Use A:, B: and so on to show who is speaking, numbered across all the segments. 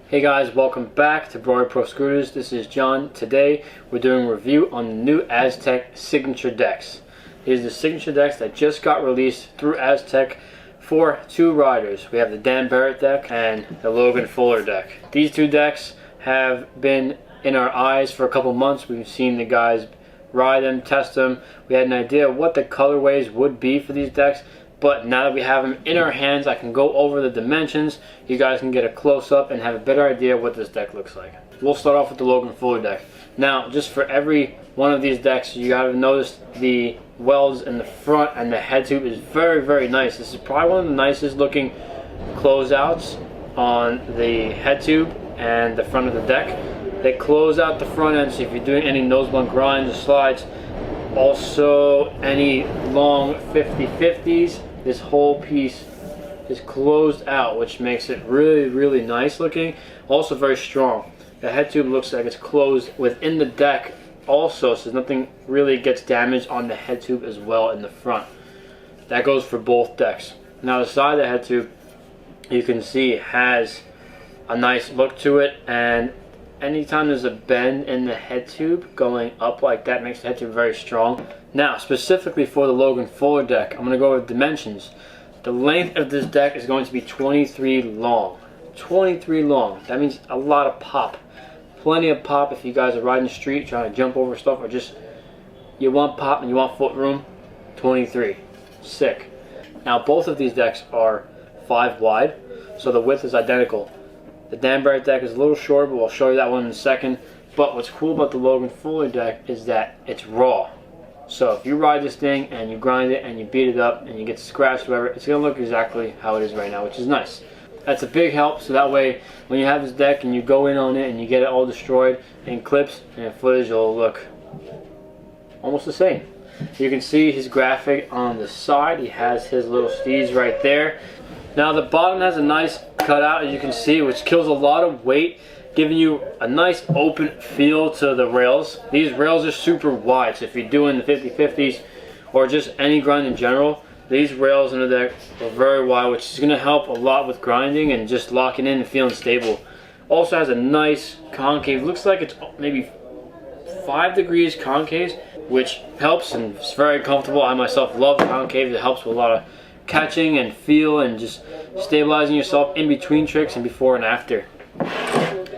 A: Hey guys, welcome back to Broadway Pro Scooters. This is John. Today we're doing a review on the new Aztek Signature Decks. These are the Signature Decks that just got released through Aztek for two riders. We have the Dan Barret deck and the Logan Fuller deck. These two decks have been in our eyes for a couple months. We've seen the guys ride them, test them. We had an idea of what the colorways would be for these decks. But now that we have them in our hands, I can go over the dimensions. You guys can get a close-up and have a better idea of what this deck looks like. We'll start off with the Logan Fuller deck. Now, just for every one of these decks, you gotta notice the welds in the front and the head tube is very, very nice. This is probably one of the nicest looking closeouts on the head tube and the front of the deck. They close out the front end, so if you're doing any nose blunt grinds or slides, also any long 50-50s, this whole piece is closed out, which makes it really, really nice looking. Also very strong. The head tube looks like it's closed within the deck also, so nothing really gets damaged on the head tube as well in the front. That goes for both decks. Now the side of the head tube, you can see, has a nice look to it, and anytime there's a bend in the head tube going up like that makes the head tube very strong. Now, specifically for the Logan Fuller deck, I'm going to go over dimensions. The length of this deck is going to be 23 long. 23 long. That means a lot of pop. Plenty of pop if you guys are riding the street trying to jump over stuff, or just you want pop and you want foot room. 23. Sick. Now, both of these decks are 5 wide, so the width is identical. The Dan Barret deck is a little short, but we'll show you that one in a second. But what's cool about the Logan Fuller deck is that it's raw. So if you ride this thing and you grind it and you beat it up and you get scratched, whatever, it's going to look exactly how it is right now, which is nice. That's a big help, so that way when you have this deck and you go in on it and you get it all destroyed in clips and footage, it'll look almost the same. You can see his graphic on the side. He has his little steeds right there. Now the bottom has a nice cutout, as you can see, which kills a lot of weight, giving you a nice open feel to the rails. These rails are super wide, so if you're doing the 50-50s or just any grind in general, these rails in the deck are very wide, which is going to help a lot with grinding and just locking in and feeling stable. Also has a nice concave, looks like it's maybe 5 degrees concave, which helps and it's very comfortable. I myself love concave. It helps with a lot of catching and feel and just stabilizing yourself in between tricks and before and after.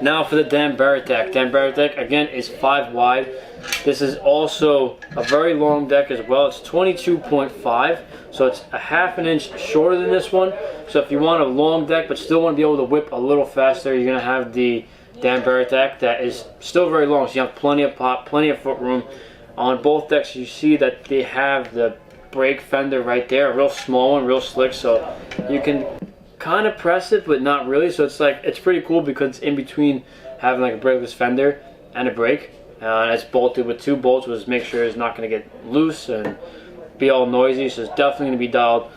A: Now for the Dan Barret deck. Dan Barret deck again is 5 wide. This is also a very long deck as well. It's 22.5, so it's a ½ inch shorter than this one. So if you want a long deck but still want to be able to whip a little faster, you're going to have the Dan Barret deck that is still very long, so you have plenty of pop, plenty of foot room. On both decks you see that they have the brake fender right there, a real small one, real slick, so you can kind of press it but not really, so it's like, it's pretty cool because it's in between having like a brakeless fender and a brake, and it's bolted with 2 bolts, which make sure it's not going to get loose and be all noisy, so it's definitely going to be dialed.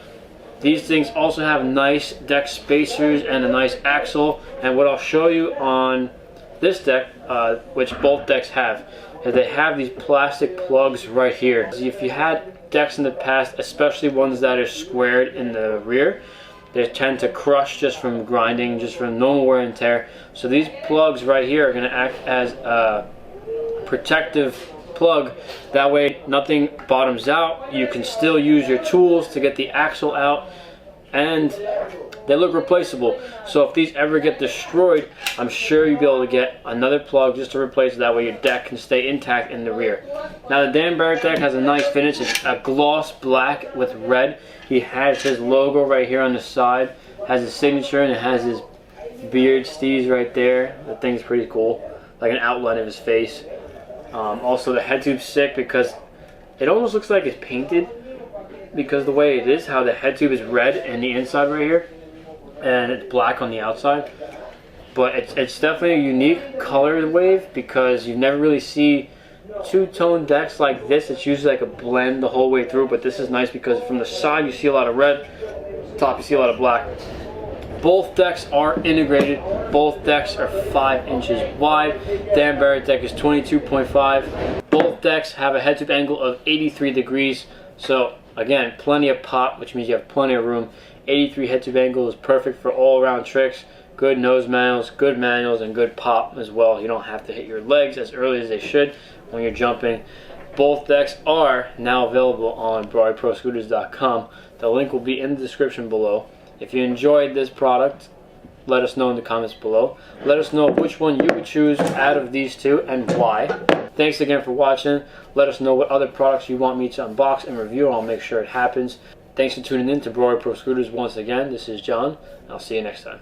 A: These things also have nice deck spacers and a nice axle, and what I'll show you on this deck, which both decks have, is they have these plastic plugs right here. If you had decks in the past, especially ones that are squared in the rear, they tend to crush just from grinding, just from normal wear and tear. So these plugs right here are going to act as a protective plug. That way nothing bottoms out. You can still use your tools to get the axle out, and they look replaceable. So if these ever get destroyed, I'm sure you'll be able to get another plug just to replace it. That way your deck can stay intact in the rear. Now the Dan Barret deck has a nice finish. It's a gloss black with red. He has his logo right here on the side, has his signature, and it has his beard steez right there. The thing's pretty cool, like an outline of his face. Also the head tube's sick because it almost looks like it's painted, because the way it is, how the head tube is red in the inside right here and it's black on the outside. But it's definitely a unique color wave because you never really see two-tone decks like this. It's usually like a blend the whole way through, but this is nice because from the side you see a lot of red, top you see a lot of black. Both decks are integrated. Both decks are 5 inches wide. Dan Barret deck is 22.5. Both decks have a head tube angle of 83 degrees. So again, plenty of pop, which means you have plenty of room. 83 head tube angle is perfect for all around tricks. Good nose manuals, and good pop as well. You don't have to hit your legs as early as they should when you're jumping. Both decks are now available on BroadwayProScooters.com. The link will be in the description below. If you enjoyed this product, let us know in the comments below. Let us know which one you would choose out of these two and why. Thanks again for watching. Let us know what other products you want me to unbox and review. I'll make sure it happens. Thanks for tuning in to Broadway Pro Scooters once again. This is John. I'll see you next time.